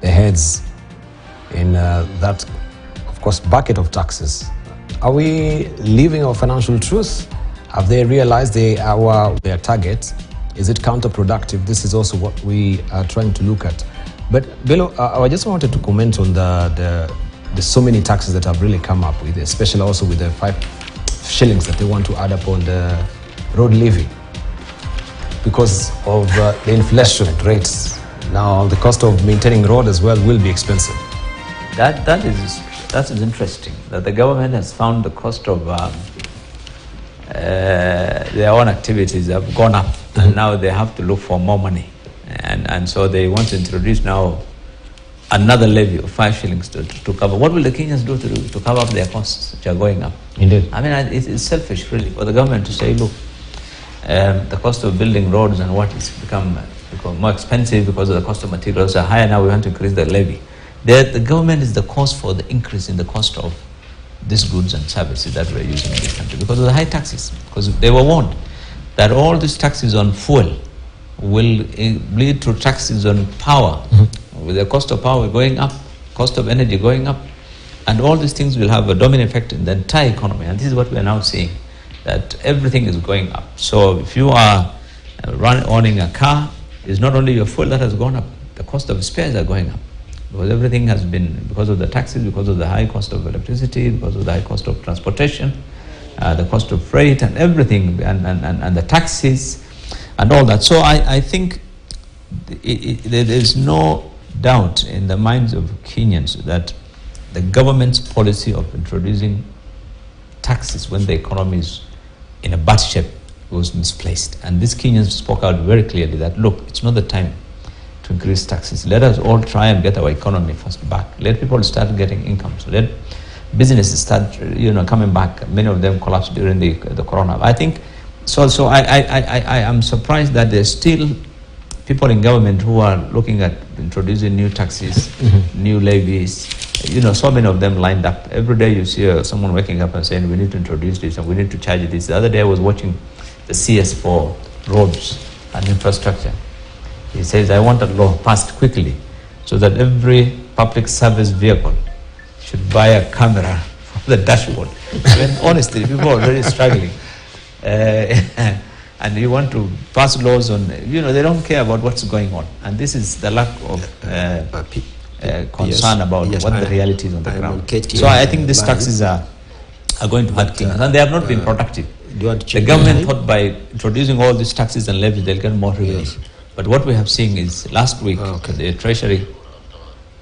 their heads in that, of course, bucket of taxes. Are we living our financial truth? Have they realized their target? Is it counterproductive? This is also what we are trying to look at. But Bello, I just wanted to comment on the so many taxes that have really come up with, especially also with the 5 shillings that they want to add up on the road levy because of the inflation rates. Now the cost of maintaining road as well will be expensive. That is interesting, that the government has found the cost of their own activities have gone up, and now they have to look for more money. And so they want to introduce now another levy of 5 shillings to cover. What will the Kenyans do to cover up their costs which are going up? Indeed. I mean, it's selfish really for the government to say, look, the cost of building roads and what has become more expensive because of the cost of materials are higher, now we want to increase the levy. The government is the cause for the increase in the cost of these goods and services that we're using in this country because of the high taxes. Because they were warned that all these taxes on fuel will lead to taxes on power, with the cost of power going up, cost of energy going up, and all these things will have a domino effect in the entire economy. And this is what we are now seeing, that everything is going up. So if you are owning a car, it's not only your fuel that has gone up, the cost of spares are going up. Because everything has been, because of the taxes, because of the high cost of electricity, because of the high cost of transportation, the cost of freight and everything, and the taxes and all that. So I think there is no doubt in the minds of Kenyans that the government's policy of introducing taxes when the economy is in a bad shape was misplaced. And these Kenyans spoke out very clearly that, look, it's not the time to increase taxes. Let us all try and get our economy first back. Let people start getting income. So let businesses start, coming back. Many of them collapsed during the corona. I think so. I am surprised that there's still people in government who are looking at introducing new taxes, new levies. So many of them lined up. Every day you see someone waking up and saying, we need to introduce this and we need to charge this. The other day I was watching the CS for roads and infrastructure. He says, I want a law passed quickly so that every public service vehicle should buy a camera for the dashboard. I mean, honestly, people are really struggling. And you want to pass laws on, they don't care about what's going on. And this is the lack of concern about what the reality is on the ground. So I think these taxes are going to hurt Kenyans, and they have not been productive. The government thought by introducing all these taxes and levies, they'll get more revenue. Yes. But what we have seen is last week, the treasury,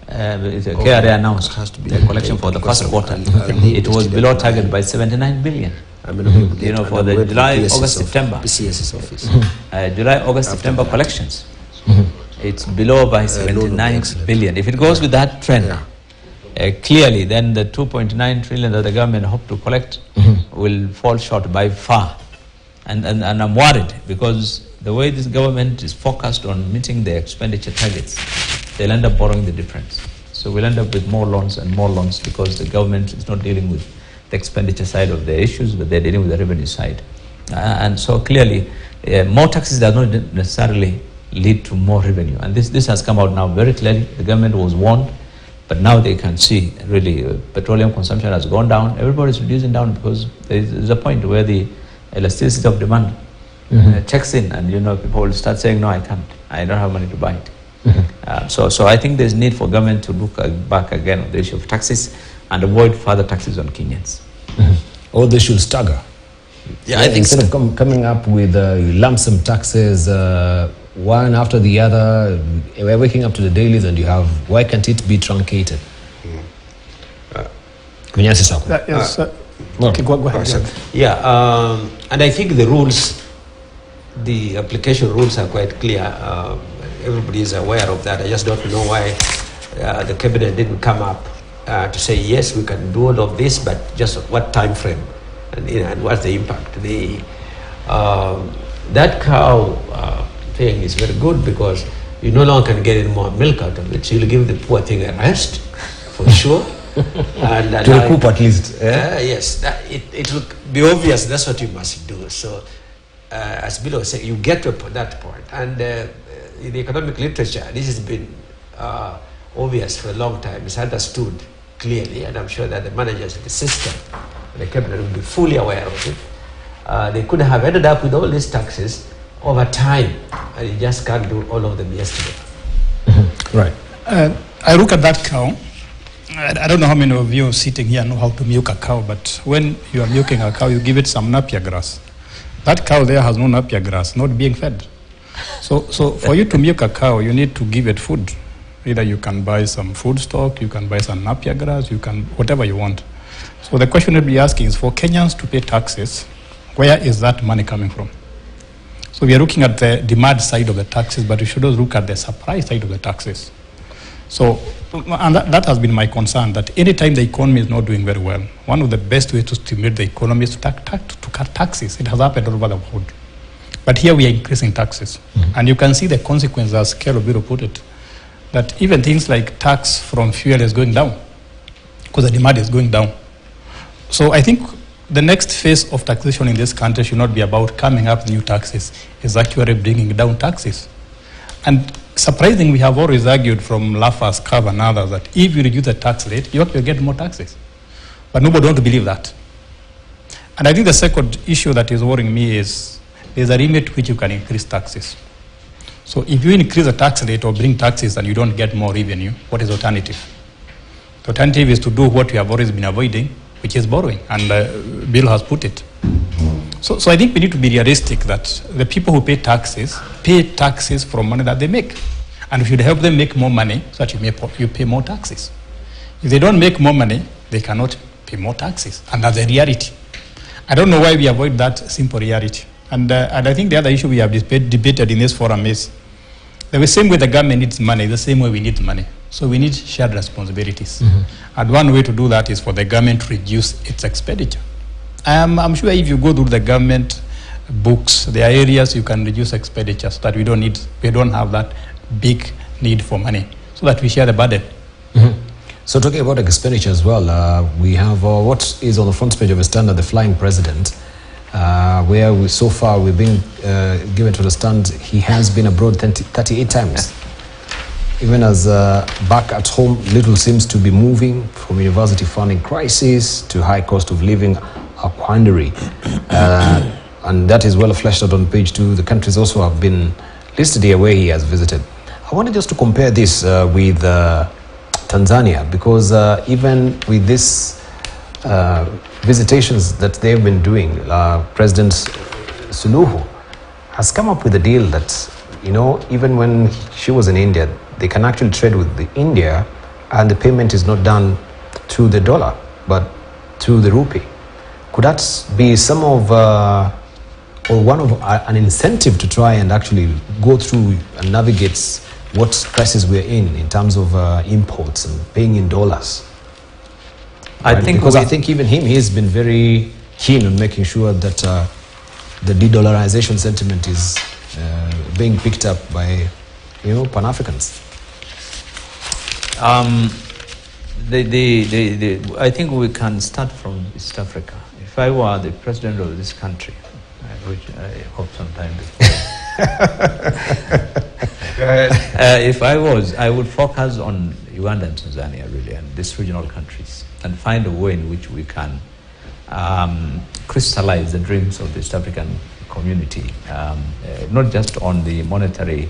the KRA announced the collection for the first quarter. It was below target by 79 billion. For the July, August, September. July, August, September collections. It's below by 79 billion. If it goes with that trend, clearly then the 2.9 trillion that the government hoped to collect will fall short by far. And I'm worried because the way this government is focused on meeting their expenditure targets, they'll end up borrowing the difference. So we'll end up with more loans and more loans because the government is not dealing with the expenditure side of the issues, but they're dealing with the revenue side. And so clearly, more taxes does not necessarily lead to more revenue. And this has come out now very clearly. The government was warned, but now they can see really petroleum consumption has gone down. Everybody's reducing down because there's a point where the elasticity of demand checks in, and people will start saying, no, I can't. I don't have money to buy it. So I think there's need for government to look back again on the issue of taxes and avoid further taxes on Kenyans. Or they should stagger. Yeah, I think instead of coming up with lump sum taxes, one after the other, we're waking up to the dailies and you have, why can't it be truncated? Yes, okay, go ahead. Yeah, and I think the rules, the application rules are quite clear. Everybody is aware of that. I just don't know why the cabinet didn't come up to say, yes, we can do all of this, but just what time frame and what's the impact. That cow thing is very good because you no longer can get any more milk out of it. So you'll give the poor thing a rest, for sure. And to recoup at least. Yes, it will be obvious that's what you must do. So as Bilo said, you get to that point. And in the economic literature, this has been obvious for a long time. It's understood clearly, and I'm sure that the managers of the system, the cabinet, will be fully aware of it. They could have ended up with all these taxes over time, and you just can't do all of them yesterday. Right. I look at that cow. I don't know how many of you sitting here know how to milk a cow, but when you are milking a cow, you give it some napier grass. That cow there has no napier grass, not being fed. So for you to milk a cow, you need to give it food. Either you can buy some food stock, you can buy some napier grass, you can, whatever you want. So the question we'll be asking is, for Kenyans to pay taxes, where is that money coming from? So we are looking at the demand side of the taxes, but we should also look at the supply side of the taxes. So, and that has been my concern, that anytime the economy is not doing very well, one of the best ways to stimulate the economy is to cut taxes. It has happened all over the world. But here we are increasing taxes. And you can see the consequences, as Carol Biro put it, that even things like tax from fuel is going down because the demand is going down. So I think the next phase of taxation in this country should not be about coming up with new taxes. It's actually bringing down taxes. And surprisingly, we have always argued from Lafar's Curve and others that if you reduce the tax rate, you actually get more taxes. But nobody wants to believe that. And I think the second issue that is worrying me is there's a limit to which you can increase taxes. So if you increase the tax rate or bring taxes and you don't get more revenue, what is the alternative? The alternative is to do what we have always been avoiding, which is borrowing, and Bill has put it. So I think we need to be realistic that the people who pay taxes from money that they make. And we should help them make more money so that you pay more taxes. If they don't make more money, they cannot pay more taxes. And that's the reality. I don't know why we avoid that simple reality. And I think the other issue we have debated in this forum is the same way the government needs money, the same way we need money. So we need shared responsibilities. And one way to do that is for the government to reduce its expenditure. I'm sure if you go through the government books, there are areas you can reduce expenditure so that we don't have that big need for money, so that we share the burden. So talking about expenditure as well, we have what is on the front page of a Standard, the flying president, where so far we've been given to understand he has been abroad 38 times. Even as back at home, little seems to be moving, from university funding crisis to high cost of living, a quandary. And that is well fleshed out on page 2. The countries also have been listed here where he has visited. I wanted just to compare this with Tanzania, because even with this visitations that they've been doing, President Suluhu has come up with a deal that, you know, even when she was in India, they can actually trade with India, and the payment is not done to the dollar, but to the rupee. Could that be some of, or one of an incentive to try and actually go through and navigate what crisis we're in terms of imports and paying in dollars? I think even he has been very keen on making sure that the de-dollarization sentiment is being picked up by, Pan-Africans. I think we can start from East Africa. If I were the president of this country, which I hope sometime before, if I was, I would focus on Uganda and Tanzania, really, and these regional countries, and find a way in which we can crystallize the dreams of the East African community, not just on the monetary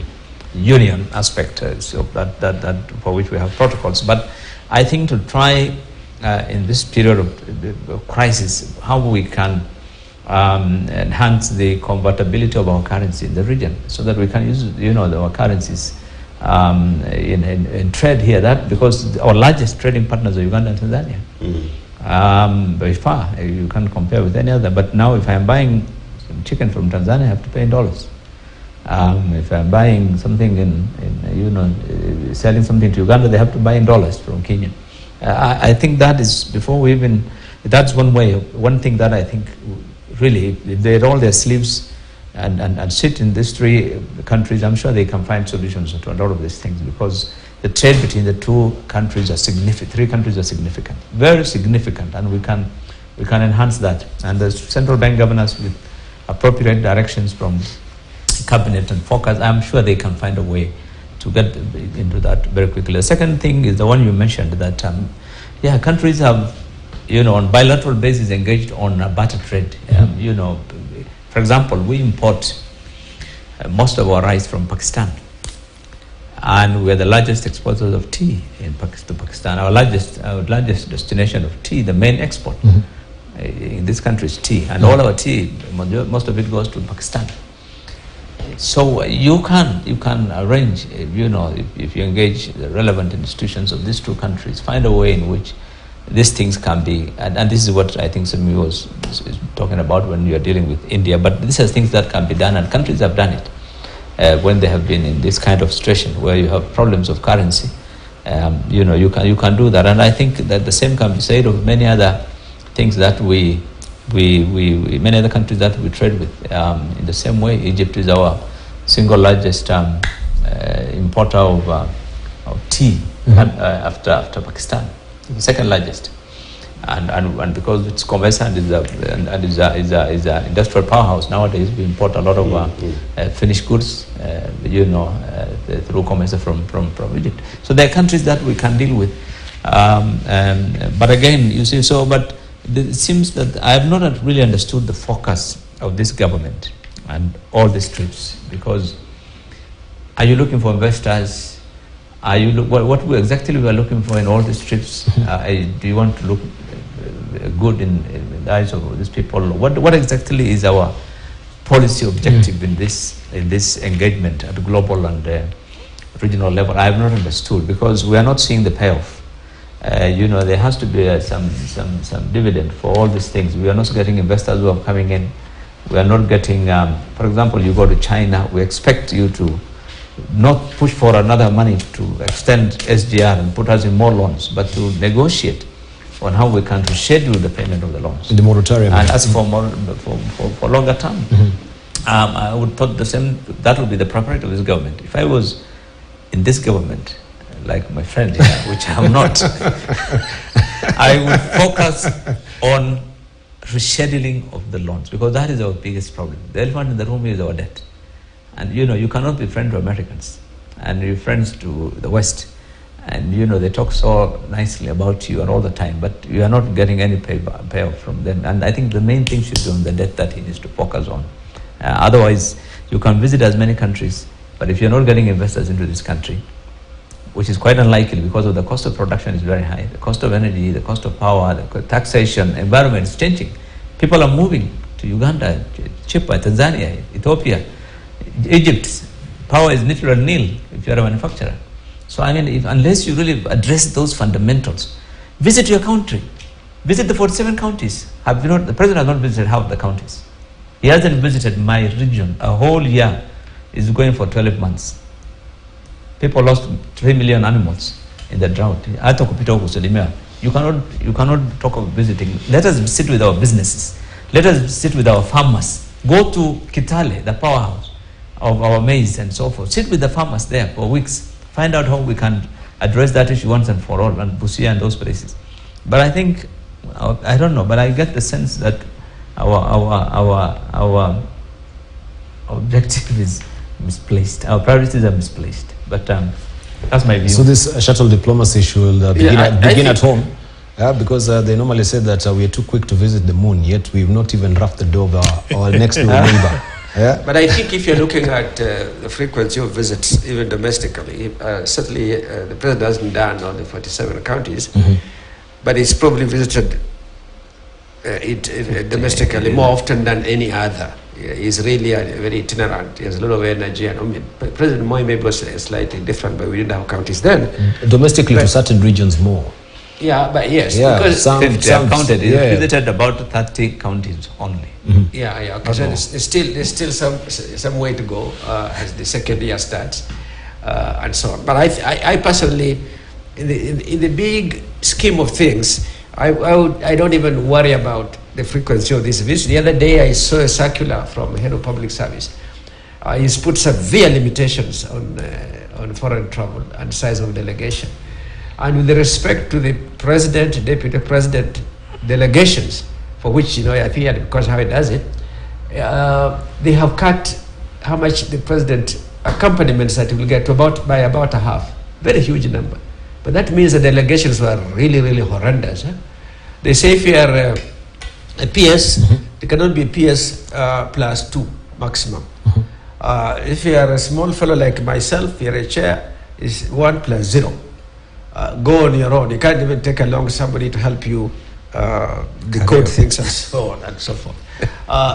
union aspect, so that for which we have protocols, but I think to try in this period of crisis how we can enhance the convertibility of our currency in the region, so that we can use our currencies in trade here. That because our largest trading partners are Uganda and Tanzania. By far, you can't compare with any other. But now, if I am buying some chicken from Tanzania, I have to pay in dollars. If I'm buying something selling something to Uganda, they have to buy in dollars from Kenya. I think that is, before we even, that's one way, one thing that I think really, if they roll their sleeves and sit in these three countries, I'm sure they can find solutions to a lot of these things, because the trade between the two countries are significant, three countries are significant, very significant, and we can enhance that. And the central bank governors, with appropriate directions from cabinet and focus, I'm sure they can find a way to get into that very quickly. The second thing is the one you mentioned, that countries have, on bilateral basis engaged on barter trade. For example, we import most of our rice from Pakistan, and we are the largest exporters of tea to Pakistan. Our largest destination of tea, the main export in this country is tea, and all our tea, most of it goes to Pakistan. So you can arrange, if you engage the relevant institutions of these two countries, find a way in which these things can be, and this is what I think Sami was talking about when you are dealing with India, but this is things that can be done, and countries have done it when they have been in this kind of situation where you have problems of currency. You can do that, and I think that the same can be said of many other things that many other countries that we trade with. In the same way, Egypt is our single largest importer of tea after Pakistan, second largest, and because it's conversant is a industrial powerhouse nowadays. We import a lot of finished goods, through commerce from Egypt. So there are countries that we can deal with, but again, you see, but it seems that I have not really understood the focus of this government and all these trips, because are you looking for investors? Are you what exactly we are looking for in all these trips? Do you want to look good in the eyes of these people? What exactly is our policy objective in this engagement at the global and regional level? I have not understood, because we are not seeing the payoff. There has to be some dividend for all these things. We are not getting investors who are coming in. We are not getting, for example, you go to China, we expect you to not push for another money to extend SGR and put us in more loans, but to negotiate on how we can reschedule the payment of the loans. In the moratorium. And ask for more, for longer term. I would thought the same, that would be the priority of this government. If I was in this government, like my friend here, which I am not, I would focus on rescheduling of the loans, because that is our biggest problem. The elephant in the room is our debt. And you cannot be friends to Americans and you're friends to the West, and they talk so nicely about you and all the time, but you are not getting any payoff from them. And I think the main thing should be on the debt that he needs to focus on. Otherwise, you can visit as many countries, but if you're not getting investors into this country, which is quite unlikely because of the cost of production is very high, the cost of energy, the cost of power, the taxation, environment is changing. People are moving to Uganda, cheaper, Tanzania, Ethiopia, Egypt. Power is literally nil if you're a manufacturer. So I mean, unless you really address those fundamentals, visit your country, visit the 47 counties. The president has not visited half the counties. He hasn't visited my region. A whole year is going for 12 months. People lost 3 million animals in the drought. You cannot talk of visiting. Let us sit with our businesses. Let us sit with our farmers. Go to Kitale, the powerhouse of our maize and so forth. Sit with the farmers there for weeks. Find out how we can address that issue once and for all, and Busia and those places. But I think, I don't know, but I get the sense that our objective is misplaced. Our priorities are misplaced. But that's my view. So this shuttle diplomacy should begin at home, because they normally say that we are too quick to visit the moon, yet we've not even roughed the door of our next door neighbor. Yeah. But I think if you're looking at the frequency of visits, even domestically, certainly the president hasn't done all the 47 counties, but he's probably visited it domestically more often than any other. He's really very itinerant. He has a lot of energy. And President Moi maybe was slightly different, but we didn't have counties then. Domestically, to certain regions more. Yeah, but yes, because some counted. He visited about 30 counties only. Yeah. Okay. So there's still some way to go as the second year starts, and so on. But I personally, in the big scheme of things, I don't even worry about the frequency of this visit. The other day I saw a circular from head of public service. He's put severe limitations on foreign travel and size of delegation. And with respect to the president, deputy president delegations, for which, I think because how he does it, they have cut how much the president accompaniments that we'll get to by about a half. Very huge number. But that means the delegations were really, really horrendous. They say if you are a PS, it cannot be a PS plus 2 maximum. If you are a small fellow like myself, you're a chair, is 1 plus 0. Go on your own. You can't even take along somebody to help you decode things and so on and so forth.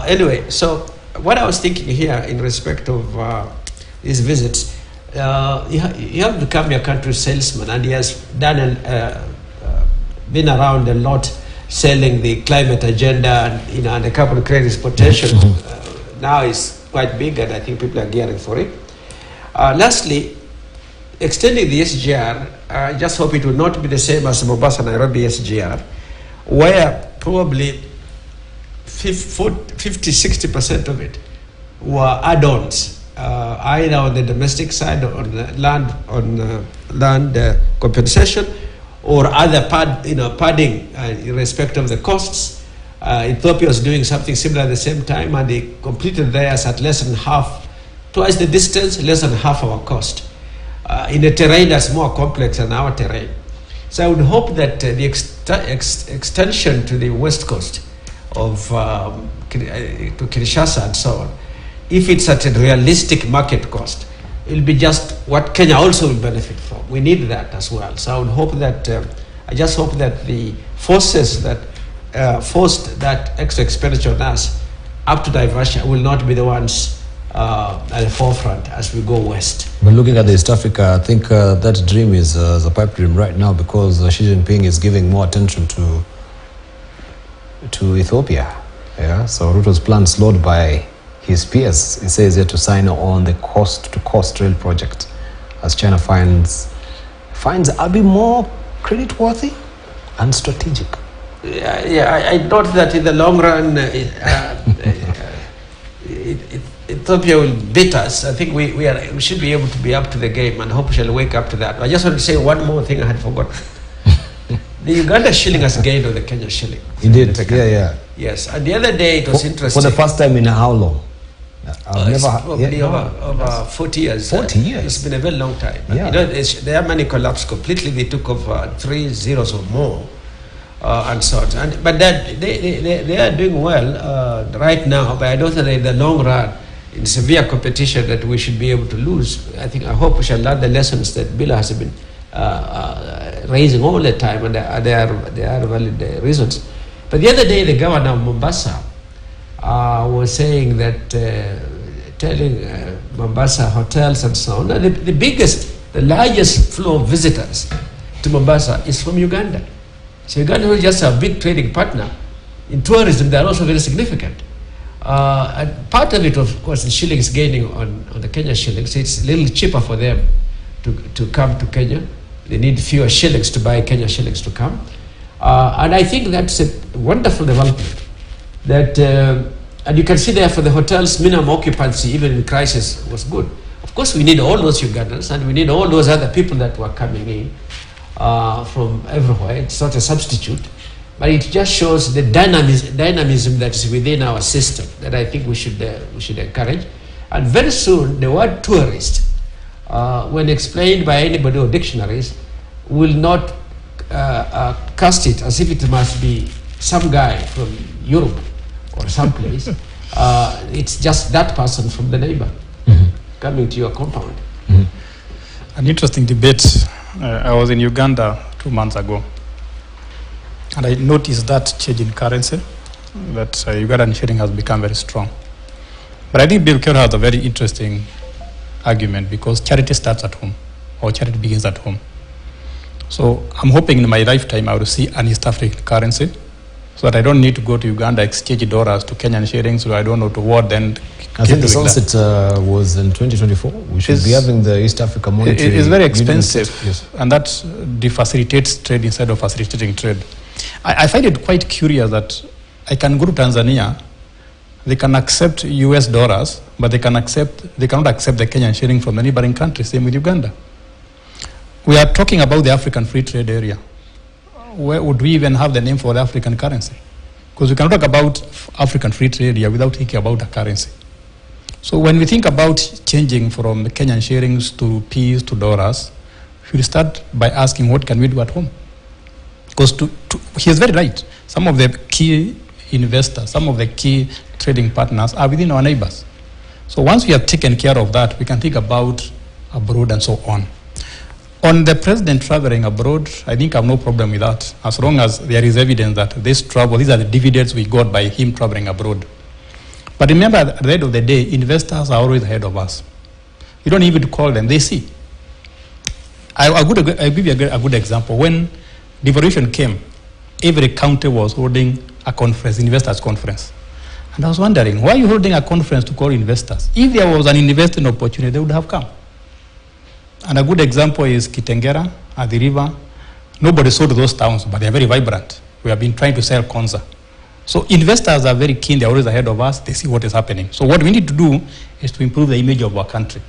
Anyway, so what I was thinking here in respect of these visits, you have become your country's salesman, and he has done been around a lot selling the climate agenda and, and the carbon credits potential. Now is quite big, and I think people are gearing for it. Lastly, extending the SGR, I just hope it will not be the same as Mombasa Nairobi SGR, where probably 50-60% of it were add-ons, either on the domestic side or on the land compensation, or other padding in respect of the costs. Ethiopia was doing something similar at the same time, and they completed theirs at less than half, twice the distance, less than half our cost, in a terrain that's more complex than our terrain. So I would hope that the extension to the west coast of to Kinshasa and so on, if it's at a realistic market cost, it'll be just what Kenya also will benefit from. We need that as well. So I would hope that, I just hope that the forces that forced that extra expenditure on us up to diversion will not be the ones at the forefront as we go west. But looking at the East Africa, I think that dream is a pipe dream right now, because Xi Jinping is giving more attention to Ethiopia. Yeah, so Ruto's plan slowed by his peers. He says he had to sign on the coast-to-coast rail project, as China finds Abiy more credit-worthy and strategic. I thought that in the long run, Ethiopia will beat us. I think we should be able to be up to the game, and hope we shall wake up to that. I just want to say one more thing I had forgotten. The Uganda shilling has gained on the Kenya shilling. It did, yeah. Yes, and the other day it was interesting. For the first time in how long? Probably over 40 years. 40 years? It's been a very long time. Yeah. Their money collapsed completely. They took off 3 zeros or more. And so on. But they are doing well right now, but I don't think in the long run, in severe competition, that we should be able to lose. I hope we shall learn the lessons that Bila has been raising all the time, and they are valid reasons. But the other day, the governor of Mombasa was saying that, telling Mombasa hotels and so on, the largest flow of visitors to Mombasa is from Uganda. So Uganda is just a big trading partner. In tourism, they are also very significant. And part of it, of course, the shillings gaining on the Kenya shillings. It's a little cheaper for them to come to Kenya. They need fewer shillings to buy Kenya shillings to come. And I think that's a wonderful development. That, and you can see there for the hotels, minimum occupancy, even in crisis, was good. Of course, we need all those Ugandans, and we need all those other people that were coming in from everywhere. It's not a substitute, but it just shows the dynamism that is within our system that I think we should encourage. And very soon, the word tourist, when explained by anybody or dictionaries, will not cast it as if it must be some guy from Europe or someplace. It's just that person from the neighbor coming to your compound. An interesting debate. I was in Uganda 2 months ago, and I noticed that change in currency, that Ugandan shilling has become very strong. But I think Bill Kerr has a very interesting argument, because charity starts at home, or charity begins at home. So I'm hoping in my lifetime I will see an East African currency, so that I don't need to go to Uganda, exchange dollars to Kenyan shillings, so I don't know to what then. I think the sunset was in 2024. We should be having the East Africa monetary. It is very expensive, yes. And that facilitates trade instead of facilitating trade. I find it quite curious that I can go to Tanzania, they can accept US dollars, but they cannot accept the Kenyan shilling from the neighboring country, same with Uganda. We are talking about the African Free Trade Area. Where would we even have the name for the African currency? Because we cannot talk about African Free Trade Area without thinking about a currency. So when we think about changing from Kenyan shillings to peas to dollars, we should start by asking what can we do at home? Because he is very right. Some of the key investors, some of the key trading partners are within our neighbors. So once we have taken care of that, we can think about abroad and so on. On the president traveling abroad, I think I have no problem with that, as long as there is evidence that this travel, these are the dividends we got by him traveling abroad. But remember, at the end of the day, investors are always ahead of us. You don't even call them, they see. I'll give you a good example. When devaluation came, every county was holding a conference, investors conference. And I was wondering, why are you holding a conference to call investors? If there was an investing opportunity, they would have come. And a good example is Kitengera at the river. Nobody sold those towns, but they're very vibrant. We have been trying to sell Konza. So investors are very keen, they're always ahead of us, they see what is happening. So what we need to do is to improve the image of our country.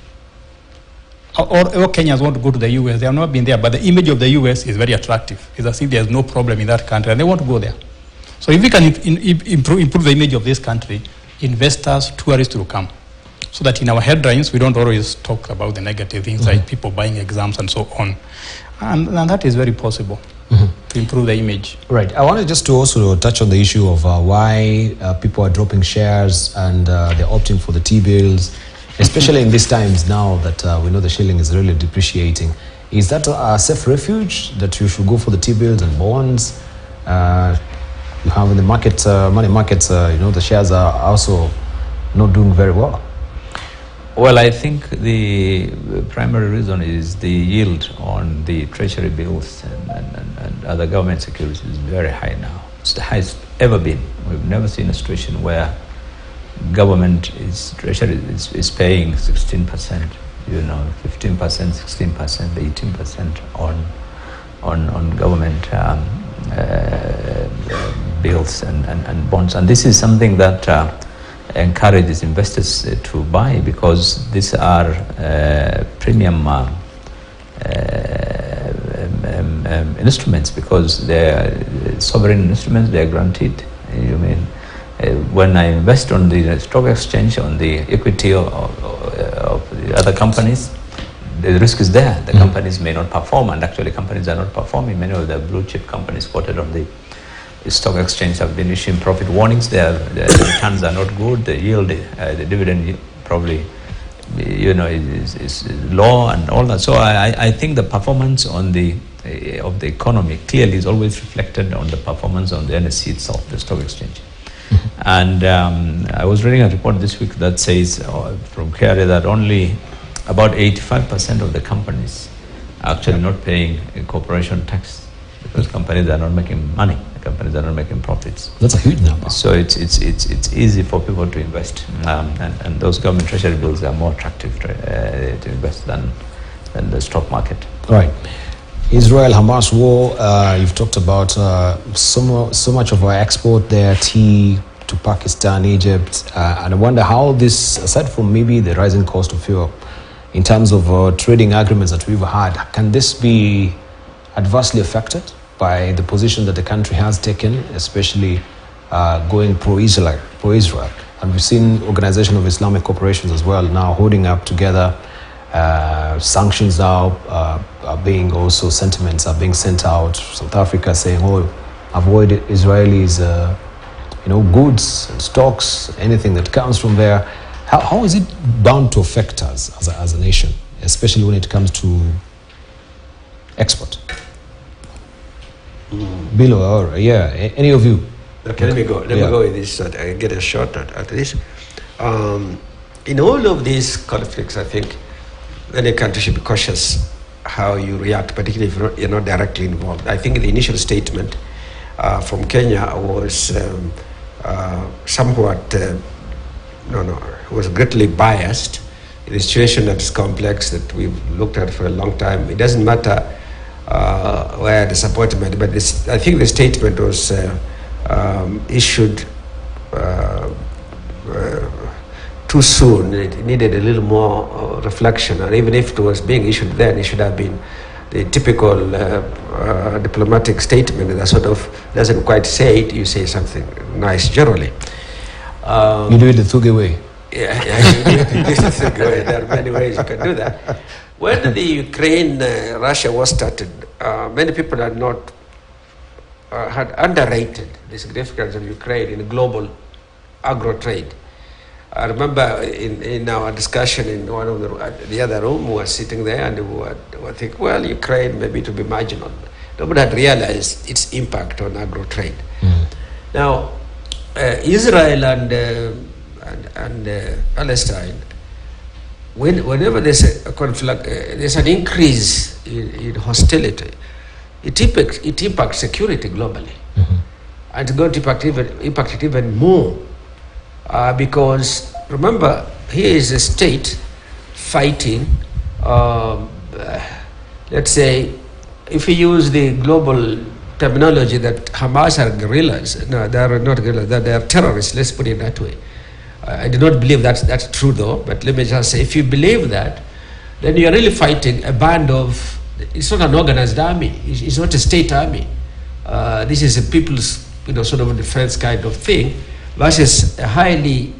All Kenyans want to go to the US, they have not been there, but the image of the US is very attractive. It's as if there's no problem in that country, and they want to go there. So if we can improve the image of this country, investors, tourists will come. So that in our headlines, we don't always talk about the negative things like people buying exams and so on. And that is very possible to improve the image. Right. I wanted just to also touch on the issue of why people are dropping shares and they're opting for the T-bills, especially in these times now that we know the shilling is really depreciating. Is that a safe refuge that you should go for the T-bills and bonds? You have in the market, money markets, the shares are also not doing very well. Well, I think the primary reason is the yield on the treasury bills and other government securities is very high now. It's the highest ever been. We've never seen a situation where government treasury is paying 16%, 15%, 16%, 18% on government bills and bonds. And this is something that encourages investors to buy, because these are premium instruments, because they're sovereign instruments, they're guaranteed. When I invest on the stock exchange, on the equity of the other companies, the risk is there. The companies may not perform, and actually companies are not performing. Many of the blue chip companies quoted on the stock exchange have been issuing profit warnings. Their returns are not good. The yield, the dividend yield probably, is low and all that. So I think the performance on the of the economy clearly is always reflected on the performance on the NSE itself, the stock exchange. And I was reading a report this week that says from KRA that only about 85% of the companies are actually not paying corporation tax, because companies are not making money. Companies are not making profits. That's a huge number. So it's easy for people to invest, and those government treasury bills are more attractive to invest than the stock market. Right. Israel-Hamas war, you've talked about so much of our export there, tea to Pakistan, Egypt, and I wonder how this, aside from maybe the rising cost of fuel, in terms of trading agreements that we've had, can this be adversely affected by the position that the country has taken, especially going pro-Israel. And we've seen Organization of Islamic Corporations as well now holding up together. Sanctions now are being also, sentiments are being sent out. South Africa saying, avoid Israelis, goods and stocks, anything that comes from there. How is it bound to affect us as a nation, especially when it comes to export? Below, or any of you? Okay, let me go with this so that I get a shot at this. In all of these conflicts, I think any country should be cautious how you react, particularly if you're not directly involved. I think the initial statement from Kenya was somewhat, was greatly biased in a situation that's complex that we've looked at for a long time. It doesn't matter where disappointment, but I think the statement was issued too soon. It needed a little more reflection, and even if it was being issued then, it should have been the typical diplomatic statement that sort of doesn't quite say it. You say something nice generally. You do it the Thuge way. There are many ways you can do that. When the Ukraine-Russia war started, many people had underrated the significance of Ukraine in global agro-trade. I remember in our discussion in one of the other room, we were sitting there and we were thinking, well, Ukraine maybe to be marginal. Nobody had realized its impact on agro-trade. Now, Israel and Palestine, whenever there's a conflict, there's an increase in hostility, it impacts security globally. And it's going to impact it even more. Because remember, here is a state fighting, let's say, if we use the global terminology that Hamas are guerrillas, no, they are not guerrillas, they are terrorists, let's put it that way. I do not believe that's true though, but let me just say, if you believe that, then you are really fighting a band of, it's not an organized army, it's not a state army. This is a people's, sort of a defense kind of thing, versus a highly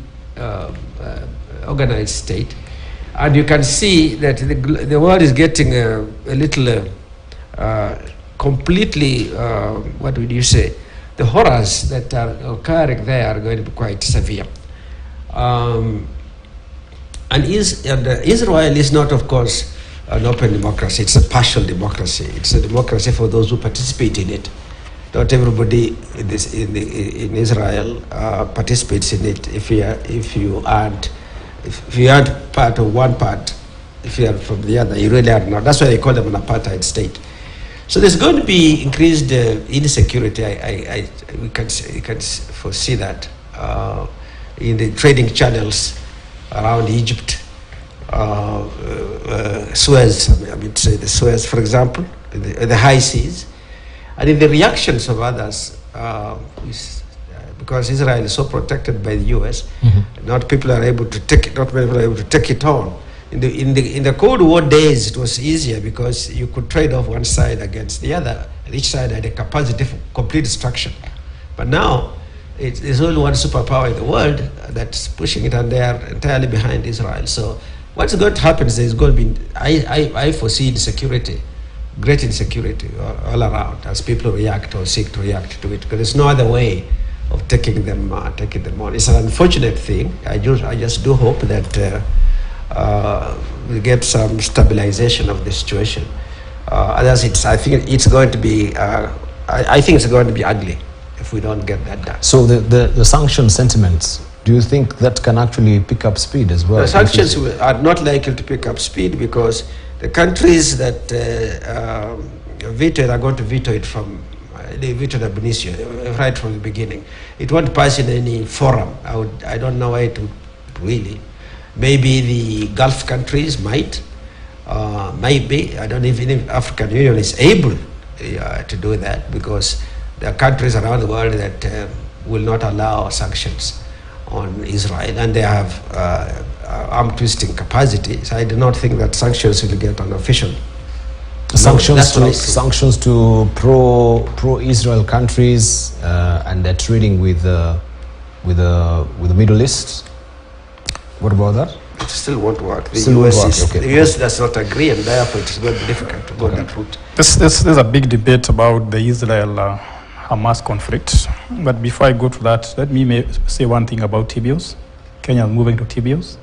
organized state. And you can see that the world is getting a little completely, what would you say, the horrors that are occurring there are going to be quite severe. And Israel is not, of course, an open democracy. It's a partial democracy. It's a democracy for those who participate in it. Not everybody in Israel participates in it. If you aren't part of one part, if you are from the other, you really are not. That's why they call them an apartheid state. So there's going to be increased insecurity. We can foresee that in the trading channels around Egypt, Suez. I mean, say the Suez, for example, the high seas. And in the reactions of others, because Israel is so protected by the U.S., not many people are able to take it on. In the Cold War days, it was easier because you could trade off one side against the other. And each side had a capacity for complete destruction. But now, there's only one superpower in the world that's pushing it, and they are entirely behind Israel. So what's going to happen is there's going to be, I foresee insecurity, great insecurity all around as people react or seek to react to it, because there's no other way of taking them on. It's an unfortunate thing. I just do hope that we get some stabilization of the situation. Otherwise, I think it's going to be ugly if we don't get that done. So the sanction sentiments, do you think that can actually pick up speed as well? The sanctions are not likely to pick up speed because the countries that veto it are going to veto it they vetoed ab initio, right from the beginning. It won't pass in any forum. I don't know why it would really. Maybe the Gulf countries might. Maybe. I don't know if the African Union is able to do that, because there are countries around the world that will not allow sanctions on Israel, and they have arm twisting capacity. So I do not think that sanctions will get an official. Sanctions to pro-Israel countries, and they're trading with the Middle East. What about that? It still won't work. The The US does not agree, and therefore it is going to be difficult to go that route. There's a big debate about the Israel-Hamas conflict. But before I go to that, let me say one thing about TBOs. Kenya is moving to TBOs.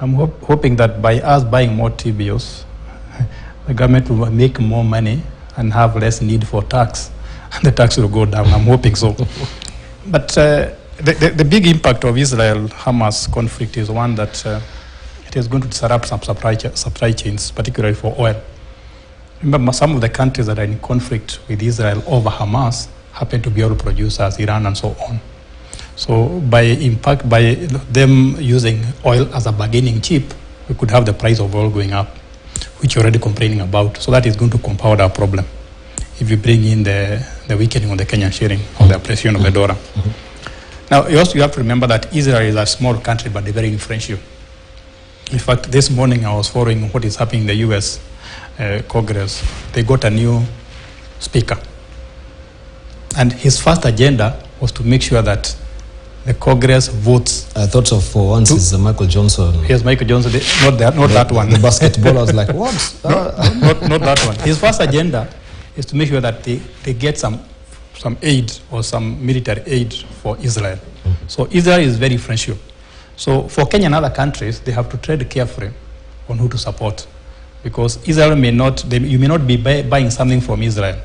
I'm hoping that by us buying more TBOs, the government will make more money and have less need for tax, and the tax will go down. I'm hoping so. But the big impact of Israel-Hamas conflict is one that it is going to disrupt some supply chains, particularly for oil. Remember, some of the countries that are in conflict with Israel over Hamas happen to be oil producers, Iran and so on. So by them using oil as a bargaining chip, we could have the price of oil going up, which you're already complaining about. So that is going to compound our problem if you bring in the weakening of the Kenyan shilling or the appreciation of the dollar. Now, you have to remember that Israel is a small country, but they're very influential. In fact, this morning I was following what is happening in the U.S. Congress. They got a new speaker. And his first agenda was to make sure that the Congress votes. I thought of for once is Michael Johnson. Yes, Michael Johnson, not that one. The basketballer was like, what? Not that one. His first agenda is to make sure that they get some aid or some military aid for Israel. Mm-hmm. So Israel is very friendship. So for Kenya and other countries, they have to tread carefully on who to support, because Israel you may not be buying something from Israel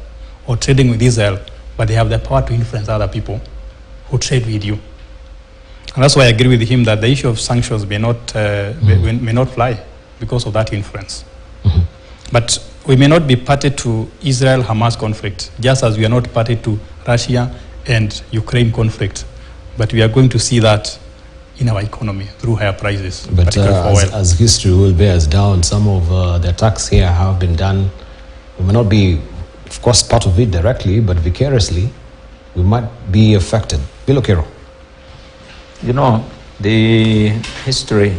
or trading with Israel, but they have the power to influence other people who trade with you. And that's why I agree with him that the issue of sanctions may not fly because of that influence. Mm-hmm. But we may not be party to Israel-Hamas conflict, just as we are not party to Russia and Ukraine conflict. But we are going to see that in our economy through higher prices. But as history will bear us down, some of the attacks here have been done. We may not be, of course, part of it directly, but vicariously, we might be affected. Bill Okero. You know, the history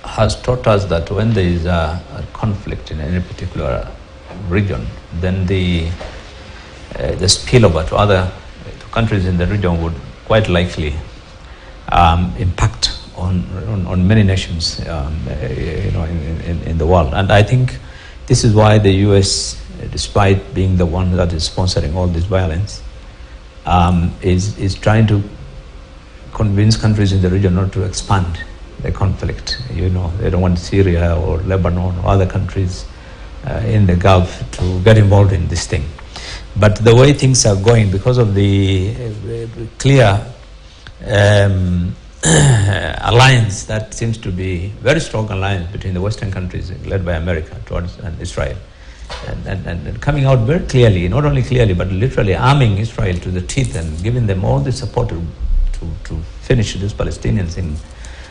has taught us that when there is a conflict in any particular region, then the spillover to other countries in the region would quite likely impact on many nations, in the world. And I think this is why the U.S., despite being the one that is sponsoring all this violence, is trying to convince countries in the region not to expand the conflict. You know, they don't want Syria or Lebanon or other countries in the Gulf to get involved in this thing. But the way things are going, because of the clear alliance that seems to be very strong alliance between the Western countries led by America towards Israel, and coming out very clearly, not only clearly, but literally arming Israel to the teeth and giving them all the support to finish these Palestinians in.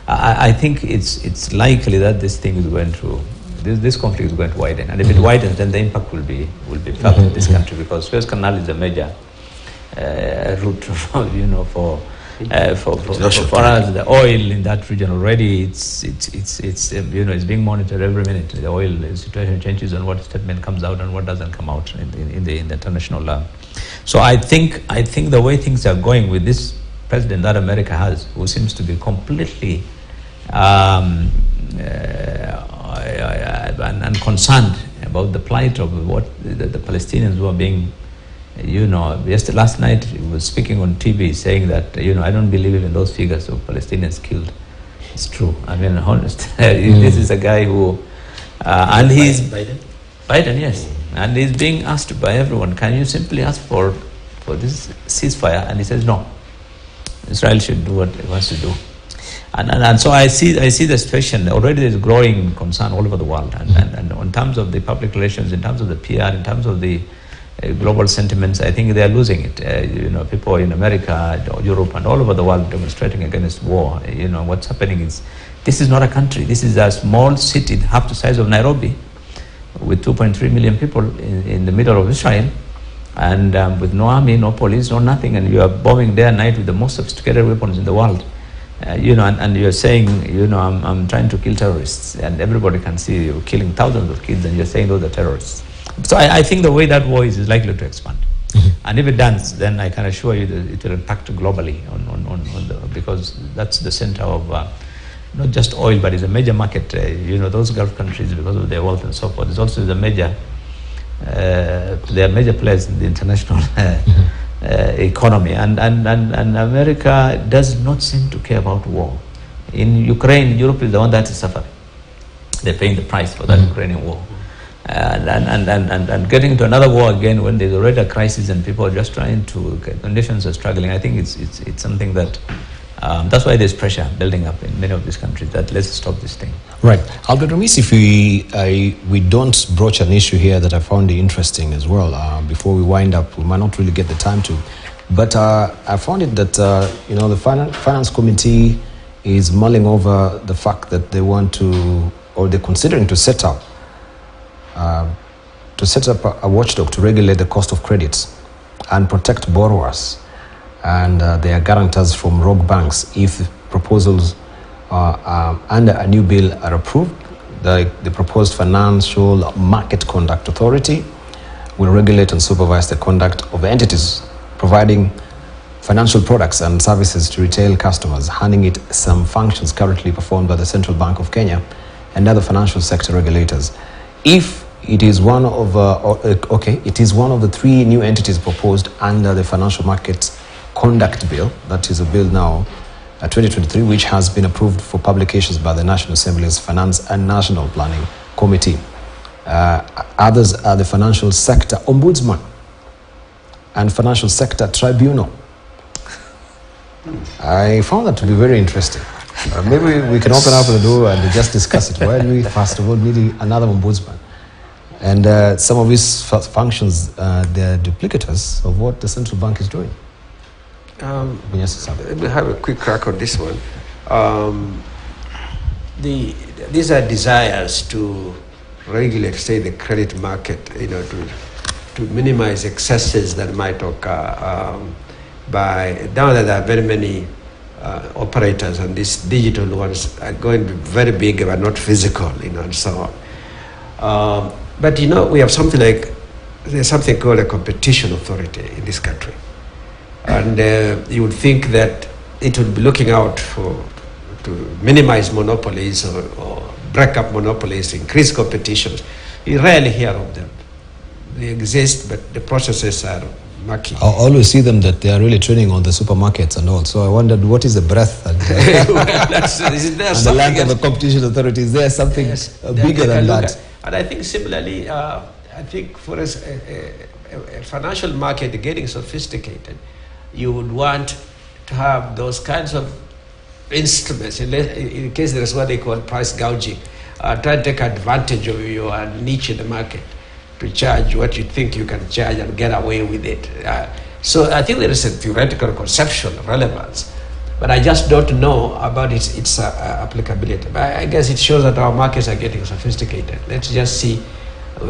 I think it's likely that this thing is going to, this conflict is going to widen, and if it widens, then the impact will be felt in this country, because Suez Canal is a major route, for us. The oil in that region already, it's being monitored every minute. The oil situation changes on what statement comes out and what doesn't come out in the international law. So I think the way things are going with this president that America has, who seems to be completely unconcerned about the plight of what the Palestinians who are being, last night he was speaking on TV saying that, I don't believe in those figures of Palestinians killed. It's true. I mean, honest. This is a guy who, and he's Biden, yes, and he's being asked by everyone, can you simply ask for this ceasefire? And he says no. Israel should do what it wants to do. And so I see the situation. Already there's growing concern all over the world. And in terms of the public relations, in terms of the PR, in terms of the global sentiments, I think they are losing it. People in America, Europe, and all over the world demonstrating against war. What's happening is, this is not a country. This is a small city, half the size of Nairobi, with 2.3 million people in the middle of Israel, and with no army, no police, no nothing, and you are bombing day and night with the most sophisticated weapons in the world. And you're saying, I'm trying to kill terrorists, and everybody can see you killing thousands of kids, and you're saying those are terrorists. So I think the way that war is likely to expand. And if it does, then I can assure you that it will impact globally because that's the center of not just oil, but it's a major market. Those Gulf countries, because of their wealth and so forth, it's also the major. They are major players in the international economy, and America does not seem to care about war. In Ukraine, Europe is the one that is suffering. They're paying the price for that Ukrainian war. And getting into another war again when there's already a crisis and people are just trying to, conditions are struggling, I think it's something that, that's why there's pressure building up in many of these countries that let's stop this thing. Right. I'll be remiss if we don't broach an issue here that I found interesting as well. Before we wind up, we might not really get the time to. But I found it that, the Finance Committee is mulling over the fact that they want to, or they're considering to set up a watchdog to regulate the cost of credits and protect borrowers and their guarantors from rogue banks if proposals under a new bill are approved. The proposed Financial Market Conduct Authority will regulate and supervise the conduct of entities providing financial products and services to retail customers, handing it some functions currently performed by the Central Bank of Kenya and other financial sector regulators. If it is one of it is one of the 3 new entities proposed under the Financial Markets Conduct Bill, that is a bill now 2023, which has been approved for publications by the National Assembly's Finance and National Planning Committee. Others are the Financial Sector Ombudsman and Financial Sector Tribunal. I found that to be very interesting. Maybe we can open up the door and just discuss it. Why do we, first of all, need another ombudsman? And some of these functions, they're duplicators of what the central bank is doing. Let me have a quick crack on this one. These are desires to regulate, say, the credit market, to minimize excesses that might occur now that there are very many operators, and these digital ones are going to be very big but not physical, and so on. But we have there's something called a competition authority in this country. And you would think that it would be looking out to minimize monopolies or break up monopolies, increase competitions. You rarely hear of them. They exist, but the processes are murky. I always see them that they are really training on the supermarkets and all. So I wondered, what is the breadth and the length of the competition authority? Is there something bigger than that? And I think similarly, for us, a financial market getting sophisticated, you would want to have those kinds of instruments, in case there is what they call price gouging, try to take advantage of your niche in the market to charge what you think you can charge and get away with it. So I think there is a theoretical conceptual relevance, but I just don't know about its applicability. But I guess it shows that our markets are getting sophisticated. Let's just see.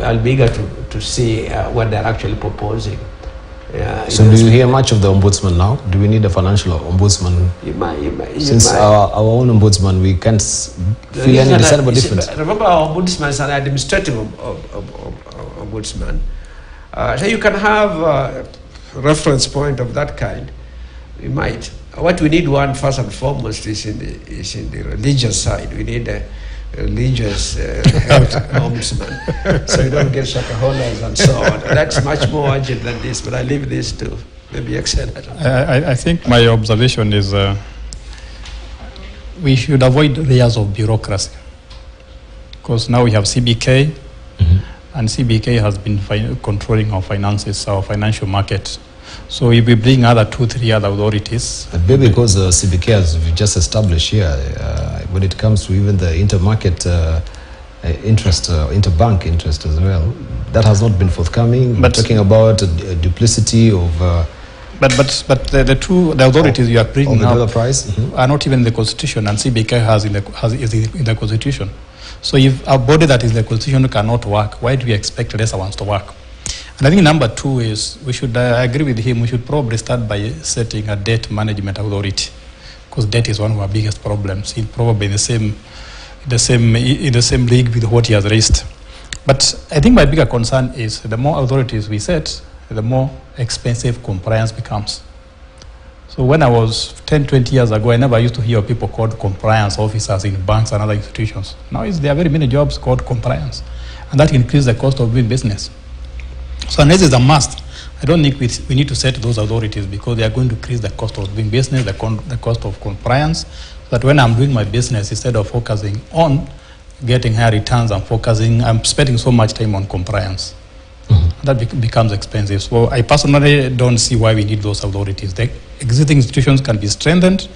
I'll be eager to see what they're actually proposing. So do you hear much of the ombudsman now? Do we need a financial ombudsman? Since our own ombudsman, we can't feel any discernible difference. Remember, our ombudsman is an administrative ombudsman. So you can have a reference point of that kind. We might. What we need, first and foremost, is in the religious side. We need a religious ombudsman, so you don't get shakaholas and so on. That's much more urgent than this, but I leave this to maybe Excel. I think my observation is we should avoid layers of bureaucracy, because now we have CBK, and CBK has been controlling our finances, our financial market. So if we bring 2-3 other authorities. But maybe because CBK, as we just established here, when it comes to even the intermarket interest, interbank interest as well, that has not been forthcoming. But talking about duplicity of. But the authorities you are bringing up price are not even in the constitution, and CBK is in the constitution. So if a body that is in the constitution cannot work, why do we expect lesser ones to work? And I think number 2 is we should agree with him. We should probably start by setting a debt management authority, because debt is one of our biggest problems. It's probably in the same league with what he has raised. But I think my bigger concern is the more authorities we set, the more expensive compliance becomes. So when I was 10-20 years ago, I never used to hear people called compliance officers in banks and other institutions. Now there are very many jobs called compliance, and that increases the cost of doing business. So unless it's a must, I don't think we need to set those authorities, because they are going to increase the cost of doing business, the cost of compliance, so that when I'm doing my business, instead of focusing on getting higher returns, I'm spending so much time on compliance. That becomes expensive. So I personally don't see why we need those authorities. The existing institutions can be strengthened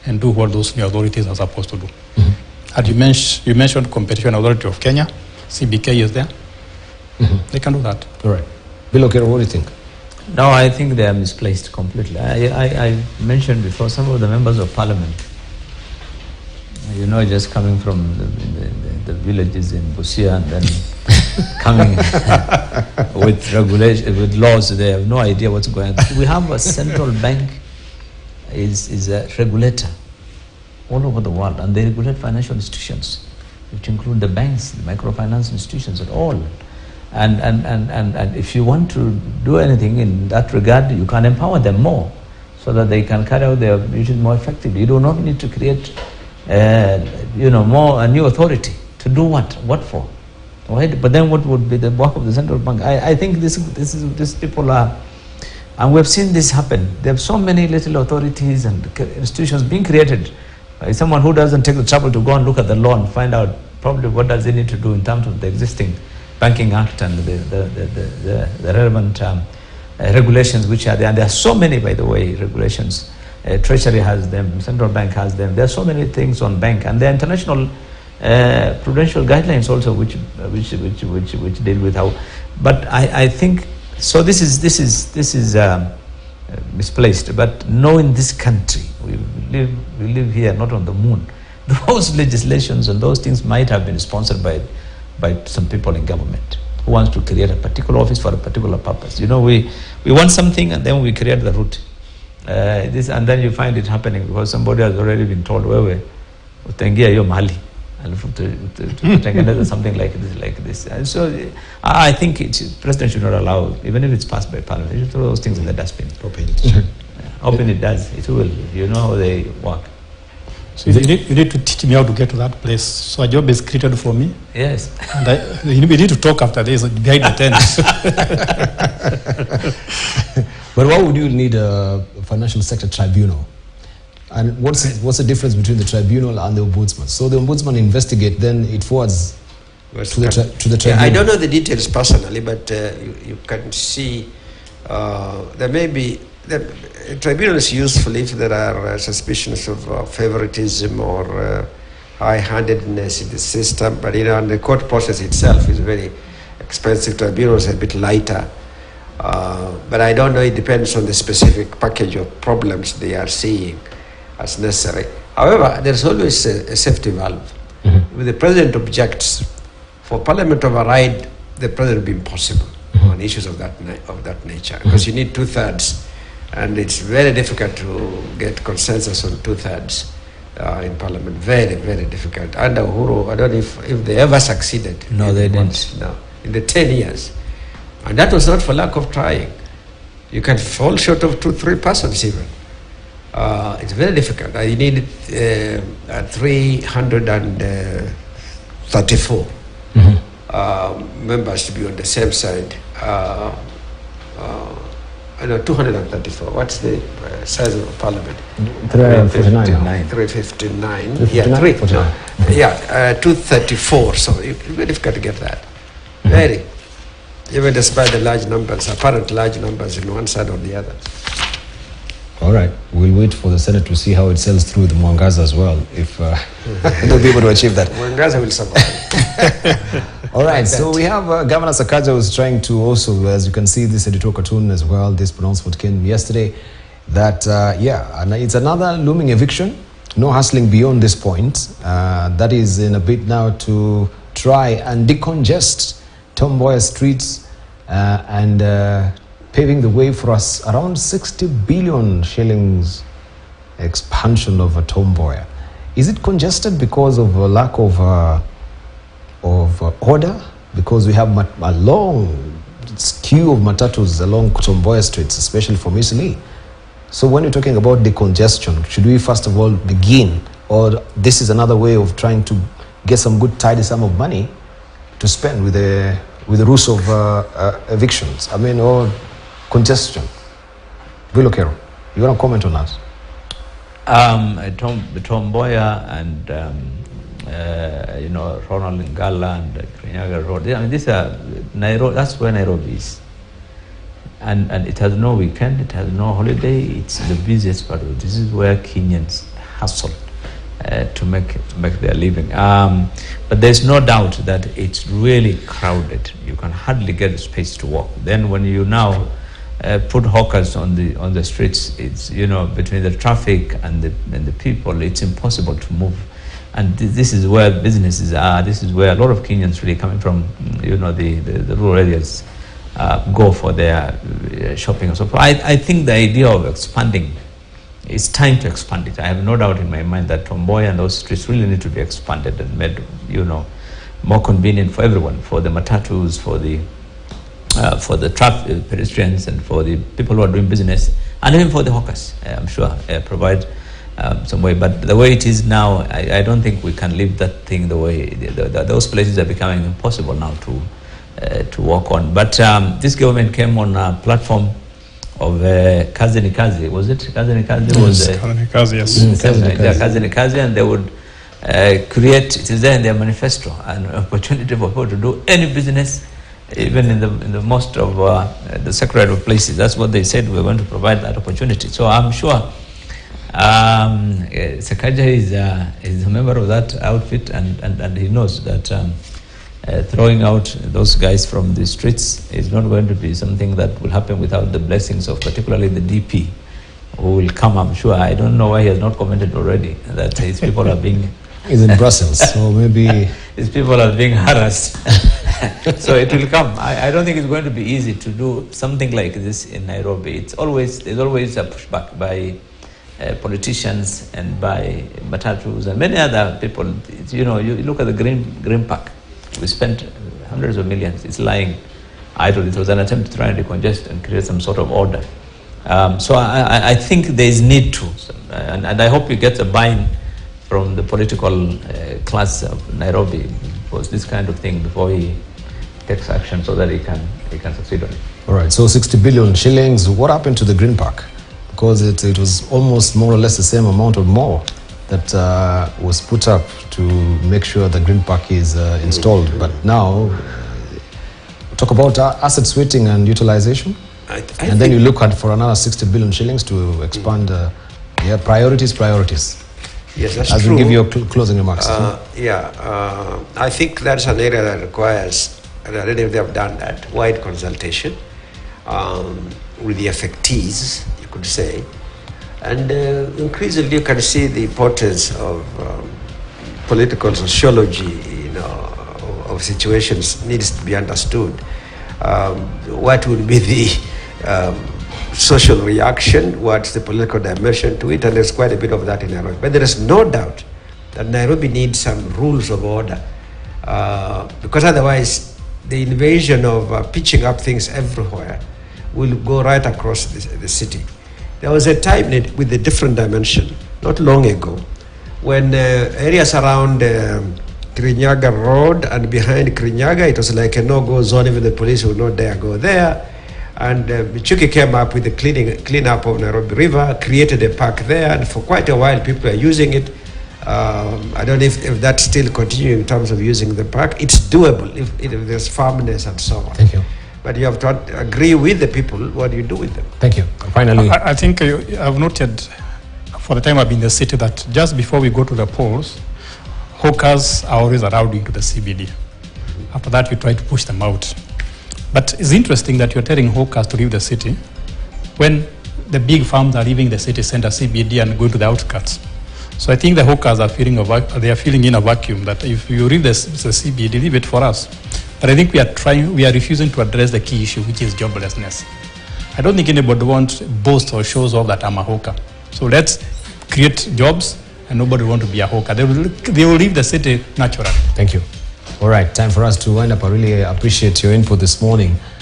and do what those new authorities are supposed to do. And you mentioned Competition Authority of Kenya. CBK is there. They can do that. All right. Bill, what do you think? No, I think they are misplaced completely. I mentioned before, some of the members of parliament, just coming from the villages in Busia and then coming with regulation, with laws, they have no idea what's going on. We have a central bank is a regulator all over the world, and they regulate financial institutions, which include the banks, the microfinance institutions, and all. And if you want to do anything in that regard, you can empower them more so that they can carry out their duties more effectively. You do not need to create, a new authority to do what? What for? Right? But then what would be the work of the central bank? I think these people are, and we've seen this happen. There are so many little authorities and institutions being created by someone who doesn't take the trouble to go and look at the law and find out probably what does it need to do in terms of the existing Banking Act and the relevant regulations which are there. And there are so many, by the way, regulations. Treasury has them, central bank has them. There are so many things on bank, and there are international prudential guidelines also which deal with how. But I think so. This is misplaced. But no, in this country, we live here, not on the moon. Those legislations and those things might have been sponsored by some people in government who wants to create a particular office for a particular purpose. You know, we want something and then we create the route. And then you find it happening because somebody has already been told, utengia yo mali, and to something like this. And so I think President should not allow, even if it's passed by Parliament, you should throw those things in the dustbin. Open it does. It will. You know how they work. So you need to teach me how to get to that place. So a job is created for me. Yes. And you need to talk after this behind the tent. But why would you need a financial sector tribunal? And what's the difference between the tribunal and the ombudsman? So the ombudsman investigate, then it forwards to the tribunal. Yeah, I don't know the details personally, but you can see there may be. The tribunal is useful if there are suspicions of favoritism or high-handedness in the system, but and the court process itself is very expensive. Tribunal is a bit lighter, but I don't know. It depends on the specific package of problems they are seeing as necessary. However, there's always a safety valve. Mm-hmm. If the president objects, for Parliament to override the president will be impossible on issues of that nature, because you need 2/3. And it's very difficult to get consensus on 2/3 in Parliament. Very, very difficult. Under Uhuru, I don't know if they ever succeeded. No, they didn't. No, in the 10 years. And that was not for lack of trying. You can fall short of 2-3 persons even. It's very difficult. You need 334 members to be on the same side. 234. What's the size of Parliament? 359. 359. 359. Yeah, 234. So it's very difficult to get that. Very. Even despite the large numbers, apparent large numbers in one side or the other. All right. We'll wait for the Senate to see how it sells through the Mwangaza as well, if they'll be able to achieve that. Mwangaza will survive. All right, so we have Governor Sakaja who's trying to also, as you can see, this editorial cartoon as well, this pronouncement came yesterday, that, and it's another looming eviction, no hustling beyond this point. That is in a bid now to try and decongest Tom Mboya streets and paving the way for us around 60 billion shillings expansion of Tom Mboya. Is it congested because of a lack of order, because we have a long queue of matatus along Tom Mboya streets, especially from Eastleigh? So when you're talking about decongestion, should we first of all begin, or this is another way of trying to get some good tidy sum of money to spend with the rules of evictions, or congestion? Willow Carroll, you want to comment on that? Tom Mboya and Ronald Ngala and Kenyattas Road. These are Nairobi. That's where Nairobi is, and it has no weekend. It has no holiday. It's the busiest part of it. This is where Kenyans hustle to make their living. But there's no doubt that it's really crowded. You can hardly get space to walk. Then when you now put hawkers on the streets, it's between the traffic and the people, it's impossible to move. And this is where businesses are. This is where a lot of Kenyans really coming from, the rural areas go for their shopping and so forth. I think the idea of expanding, it's time to expand it. I have no doubt in my mind that Tom Mboya and those streets really need to be expanded and made, more convenient for everyone, for the matatus, for the for the traffic pedestrians and for the people who are doing business, and even for the hawkers, I'm sure, provide some way. But the way it is now, I don't think we can leave that thing the way, those places are becoming impossible now to work on. But this government came on a platform of kazi ni kazi. Was it kazi ni kazi? Kazi ni kazi, yes. Kazi ni kazi, and they would create, it is there in their manifesto, an opportunity for people to do any business, even in the most of the sacred of places. That's what they said, we're going to provide that opportunity. So I'm sure Sakaja is a member of that outfit, and he knows that throwing out those guys from the streets is not going to be something that will happen without the blessings of particularly the DP, who will come, I'm sure. I don't know why he has not commented already that his people are being... He's in Brussels, so maybe... His people are being harassed. So it will come. I don't think it's going to be easy to do something like this in Nairobi. There's always a pushback by politicians and by matatus and many other people. You know, you look at the Green Park. We spent hundreds of millions. It's lying idle. It was an attempt to try and decongest and create some sort of order. So I think there is need to, and I hope you get a buy-in from the political class of Nairobi for this kind of thing before he takes action, so that he can succeed on it. All right, so 60 billion shillings. What happened to the Green Park? Because it was almost more or less the same amount or more that was put up to make sure the Green Park is installed. But now, talk about asset sweating and utilization. And then you look at for another 60 billion shillings to expand. Priorities. Yes, that's As true. we give your closing remarks. I think that's an area that requires, and I don't know if they have done that, wide consultation with the affectees, you could say. And increasingly you can see the importance of political sociology, of situations needs to be understood. What would be the social reaction, what's the political dimension to it, and there's quite a bit of that in Nairobi. But there is no doubt that Nairobi needs some rules of order, because otherwise the invasion of pitching up things everywhere will go right across the city. There was a time with a different dimension, not long ago, when areas around Kenyattas Road and behind Kenyattas, it was like a no-go zone. Even the police would not dare go there. And Michuki came up with the clean up of Nairobi River, created a park there, and for quite a while people are using it. I don't know if that's still continuing in terms of using the park. It's doable if there's firmness and so on. Thank you. But you have to agree with the people. What do you do with them? Thank you. Finally, I think I've noted for the time I've been in the city that just before we go to the polls, hawkers are always allowed into the CBD. After that, you try to push them out. But it's interesting that you're telling hawkers to leave the city when the big farms are leaving the city center CBD and going to the outskirts. So I think the hawkers are feeling in a vacuum that if you leave the CBD, leave it for us. But I think we are refusing to address the key issue, which is joblessness. I don't think anybody wants boasts or shows off that I'm a hawker. So let's create jobs, and nobody wants to be a hawker. They will leave the city naturally. thank you. All right, time for us to wind up. I really appreciate your input this morning.